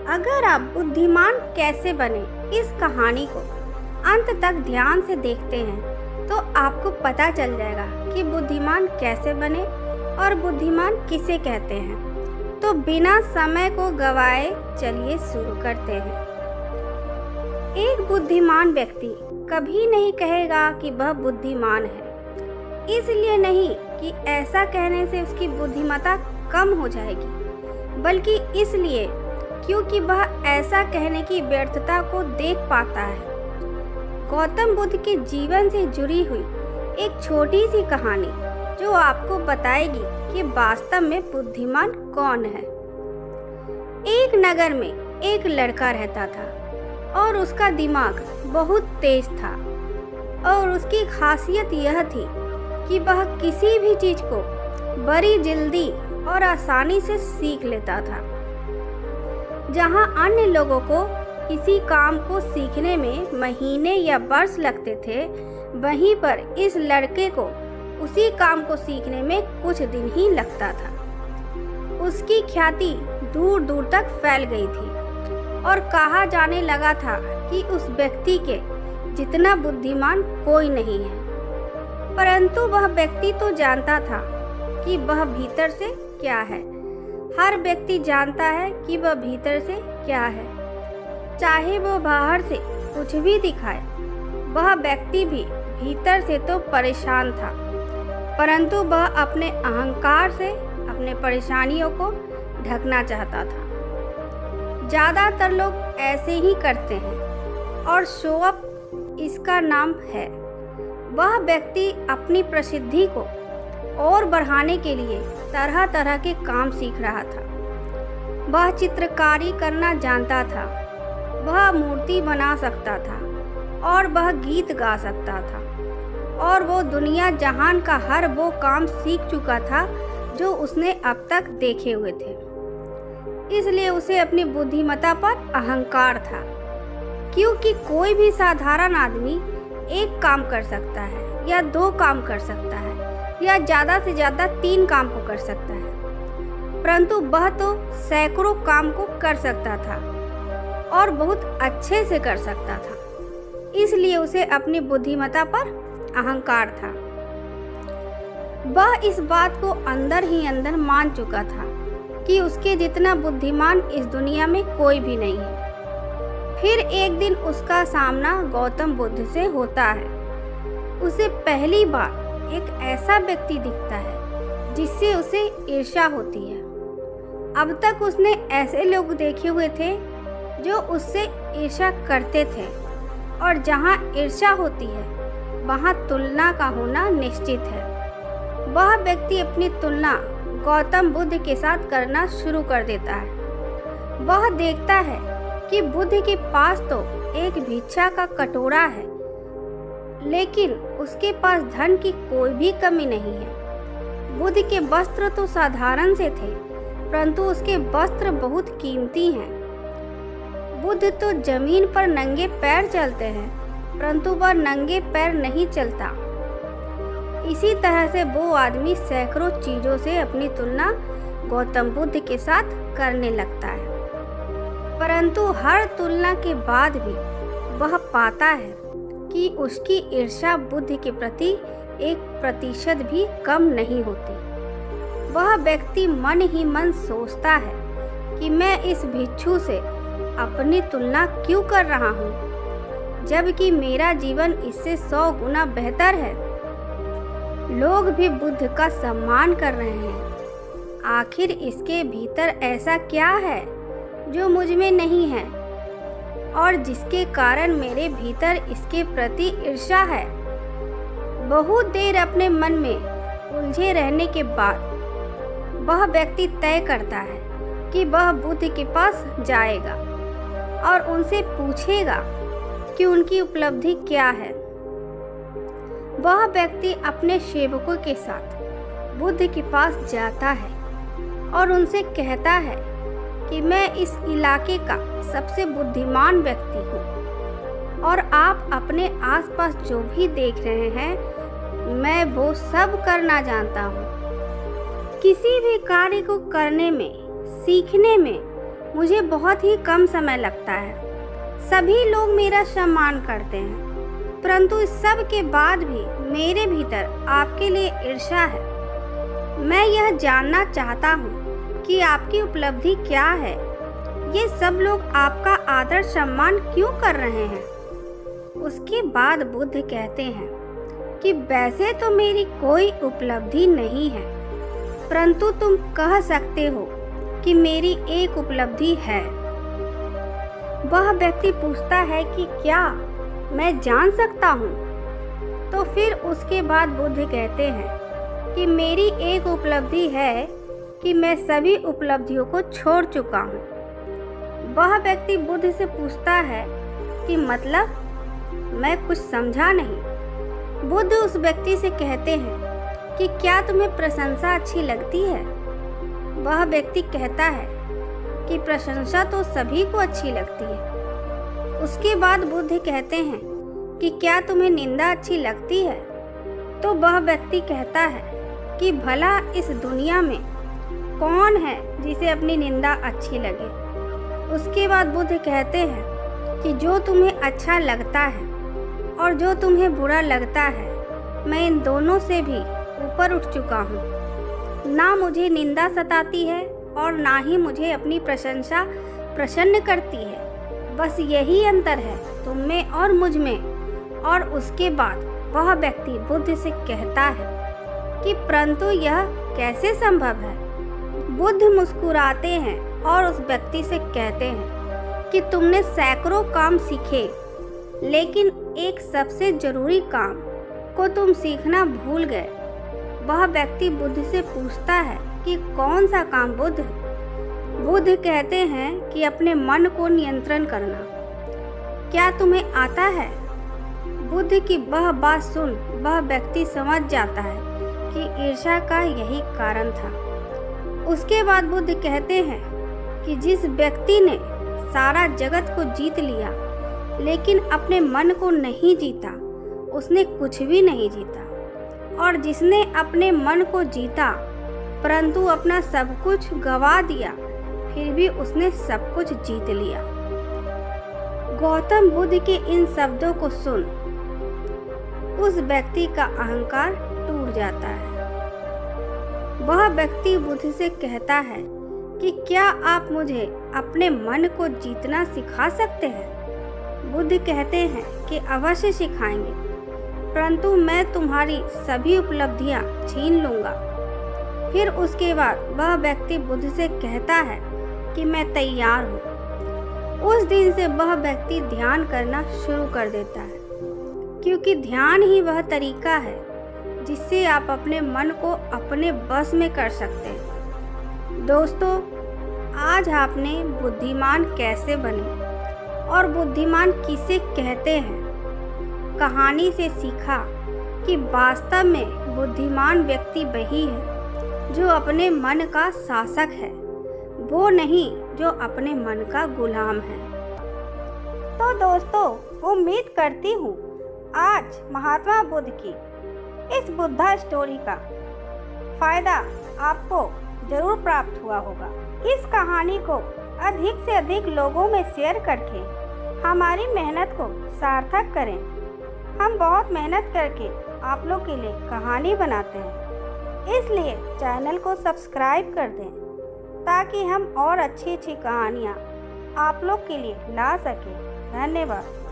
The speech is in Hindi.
अगर आप बुद्धिमान कैसे बने इस कहानी को अंत तक ध्यान से देखते हैं तो आपको पता चल जाएगा कि बुद्धिमान कैसे बने और बुद्धिमान किसे कहते हैं। तो बिना समय को गवाए चलिए शुरू करते हैं। एक बुद्धिमान व्यक्ति कभी नहीं कहेगा कि वह बुद्धिमान है, इसलिए नहीं कि ऐसा कहने से उसकी बुद्धिमत्ता कम हो जाएगी, बल्कि इसलिए क्योंकि वह ऐसा कहने की व्यर्थता को देख पाता है। गौतम बुद्ध के जीवन से जुड़ी हुई एक छोटी सी कहानी जो आपको बताएगी कि वास्तव में बुद्धिमान कौन है। एक नगर में एक लड़का रहता था और उसका दिमाग बहुत तेज था और उसकी खासियत यह थी कि वह किसी भी चीज को बड़ी जल्दी और आसानी से सीख लेता था। जहां अन्य लोगों को किसी काम को सीखने में महीने या वर्ष लगते थे, वहीं पर इस लड़के को उसी काम को सीखने में कुछ दिन ही लगता था। उसकी ख्याति दूर दूर तक फैल गई थी और कहा जाने लगा था कि उस व्यक्ति के जितना बुद्धिमान कोई नहीं है। परंतु वह व्यक्ति तो जानता था कि वह भीतर से क्या है। हर व्यक्ति जानता है कि वह भीतर से क्या है, चाहे वो बाहर से कुछ भी दिखाए। वह व्यक्ति भी भीतर से तो परेशान था, परंतु वह अपने अहंकार से अपने परेशानियों को ढकना चाहता था। ज़्यादातर लोग ऐसे ही करते हैं और शो अप इसका नाम है। वह व्यक्ति अपनी प्रसिद्धि को और बढ़ाने के लिए तरह तरह के काम सीख रहा था। वह चित्रकारी करना जानता था, वह मूर्ति बना सकता था और वह गीत गा सकता था और वो दुनिया जहान का हर वो काम सीख चुका था जो उसने अब तक देखे हुए थे। इसलिए उसे अपनी बुद्धिमत्ता पर अहंकार था, क्योंकि कोई भी साधारण आदमी एक काम कर सकता है या दो काम कर सकता है या ज़्यादा से ज़्यादा 3 काम को कर सकता है, परंतु वह तो सैकड़ों काम को कर सकता था और बहुत अच्छे से कर सकता था। इसलिए उसे अपनी बुद्धिमत्ता पर अहंकार था। वह इस बात को अंदर ही अंदर मान चुका था कि उसके जितना बुद्धिमान इस दुनिया में कोई भी नहीं है। फिर एक दिन उसका सामना गौतम बुद्ध से होता है। उसे पहली बार एक ऐसा व्यक्ति दिखता है जिससे उसे ईर्ष्या होती है। अब तक उसने ऐसे लोग देखे हुए थे जो उससे ईर्ष्या करते थे, और जहाँ ईर्ष्या होती है वहाँ तुलना का होना निश्चित है। वह व्यक्ति अपनी तुलना गौतम बुद्ध के साथ करना शुरू कर देता है। वह देखता है कि बुद्ध के पास तो एक भिक्षा का कटोरा है, लेकिन उसके पास धन की कोई भी कमी नहीं है। बुद्ध के वस्त्र तो साधारण से थे, परंतु उसके वस्त्र बहुत कीमती हैं। बुद्ध तो जमीन पर नंगे पैर चलते हैं, परंतु वह नंगे पैर नहीं चलता। इसी तरह से वो आदमी सैकड़ों चीज़ों से अपनी तुलना गौतम बुद्ध के साथ करने लगता है, परंतु हर तुलना के बाद भी वह पाता है कि उसकी ईर्ष्या बुद्ध के प्रति 1% भी कम नहीं होती। वह व्यक्ति मन ही मन सोचता है कि मैं इस भिक्षु से अपनी तुलना क्यों कर रहा हूँ, जबकि मेरा जीवन इससे 100 गुना बेहतर है। लोग भी बुद्ध का सम्मान कर रहे हैं। आखिर इसके भीतर ऐसा क्या है जो मुझ में नहीं है और जिसके कारण मेरे भीतर इसके प्रति ईर्ष्या है। बहुत देर अपने मन में उलझे रहने के बाद वह व्यक्ति तय करता है कि वह बुद्ध के पास जाएगा और उनसे पूछेगा कि उनकी उपलब्धि क्या है। वह व्यक्ति अपने सेवकों के साथ बुद्ध के पास जाता है और उनसे कहता है कि मैं इस इलाके का सबसे बुद्धिमान व्यक्ति हूँ और आप अपने आसपास जो भी देख रहे हैं मैं वो सब करना जानता हूँ। किसी भी कार्य को करने में, सीखने में मुझे बहुत ही कम समय लगता है। सभी लोग मेरा सम्मान करते हैं, परंतु इस सब के बाद भी मेरे भीतर आपके लिए ईर्ष्या है। मैं यह जानना चाहता हूँ कि आपकी उपलब्धि क्या है। ये सब लोग आपका आदर सम्मान क्यों कर रहे हैं? उसके बाद बुद्ध कहते हैं कि वैसे तो मेरी कोई उपलब्धि नहीं है, परंतु तुम कह सकते हो कि मेरी एक उपलब्धि है। वह व्यक्ति पूछता है कि क्या मैं जान सकता हूँ? तो फिर उसके बाद बुद्ध कहते हैं कि मेरी एक उपलब्धि है कि मैं सभी उपलब्धियों को छोड़ चुका हूँ। वह व्यक्ति बुद्ध से पूछता है कि मतलब? मैं कुछ समझा नहीं। बुद्ध उस व्यक्ति से कहते हैं कि क्या तुम्हें प्रशंसा अच्छी लगती है? वह व्यक्ति कहता है कि प्रशंसा तो सभी को अच्छी लगती है। उसके बाद बुद्ध कहते हैं कि क्या तुम्हें निंदा अच्छी लगती है? तो वह व्यक्ति कहता है कि भला इस दुनिया में कौन है जिसे अपनी निंदा अच्छी लगे? उसके बाद बुद्ध कहते हैं कि जो तुम्हें अच्छा लगता है और जो तुम्हें बुरा लगता है, मैं इन दोनों से भी ऊपर उठ चुका हूँ। ना मुझे निंदा सताती है और ना ही मुझे अपनी प्रशंसा प्रसन्न करती है। बस यही अंतर है तुम में और मुझ में। और उसके बाद वह व्यक्ति बुद्ध से कहता है कि परंतु यह कैसे संभव है? बुद्ध मुस्कुराते हैं और उस व्यक्ति से कहते हैं कि तुमने सैकड़ों काम सीखे, लेकिन एक सबसे जरूरी काम को तुम सीखना भूल गए। वह व्यक्ति बुद्ध से पूछता है कि कौन सा काम बुद्ध? बुद्ध कहते हैं कि अपने मन को नियंत्रण करना। क्या तुम्हें आता है? बुद्ध की वह बात सुन वह व्यक्ति समझ जाता है कि ईर्ष्या का यही कारण था। उसके बाद बुद्ध कहते हैं कि जिस व्यक्ति ने सारा जगत को जीत लिया लेकिन अपने मन को नहीं जीता, उसने कुछ भी नहीं जीता। और जिसने अपने मन को जीता परंतु अपना सब कुछ गवा दिया, फिर भी उसने सब कुछ जीत लिया। गौतम बुद्ध के इन शब्दों को सुन उस व्यक्ति का अहंकार टूट जाता है। वह व्यक्ति बुद्ध से कहता है कि क्या आप मुझे अपने मन को जीतना सिखा सकते हैं? बुद्ध कहते हैं कि अवश्य सिखाएंगे, परंतु मैं तुम्हारी सभी उपलब्धियां छीन लूंगा। फिर उसके बाद वह व्यक्ति बुद्ध से कहता है कि मैं तैयार हूँ। उस दिन से वह व्यक्ति ध्यान करना शुरू कर देता है, क्योंकि ध्यान ही वह तरीका है जिससे आप अपने मन को अपने बस में कर सकते हैं। दोस्तों, आज आपने बुद्धिमान कैसे बने और बुद्धिमान किसे कहते हैं कहानी से सीखा कि वास्तव में बुद्धिमान व्यक्ति वही है जो अपने मन का शासक है, वो नहीं जो अपने मन का गुलाम है। तो दोस्तों, उम्मीद करती हूँ आज महात्मा बुद्ध की इस बुद्धा स्टोरी का फायदा आपको जरूर प्राप्त हुआ होगा। इस कहानी को अधिक से अधिक लोगों में शेयर करके हमारी मेहनत को सार्थक करें। हम बहुत मेहनत करके आप लोग के लिए कहानी बनाते हैं, इसलिए चैनल को सब्सक्राइब कर दें ताकि हम और अच्छी अच्छी कहानियाँ आप लोग के लिए ला सकें। धन्यवाद।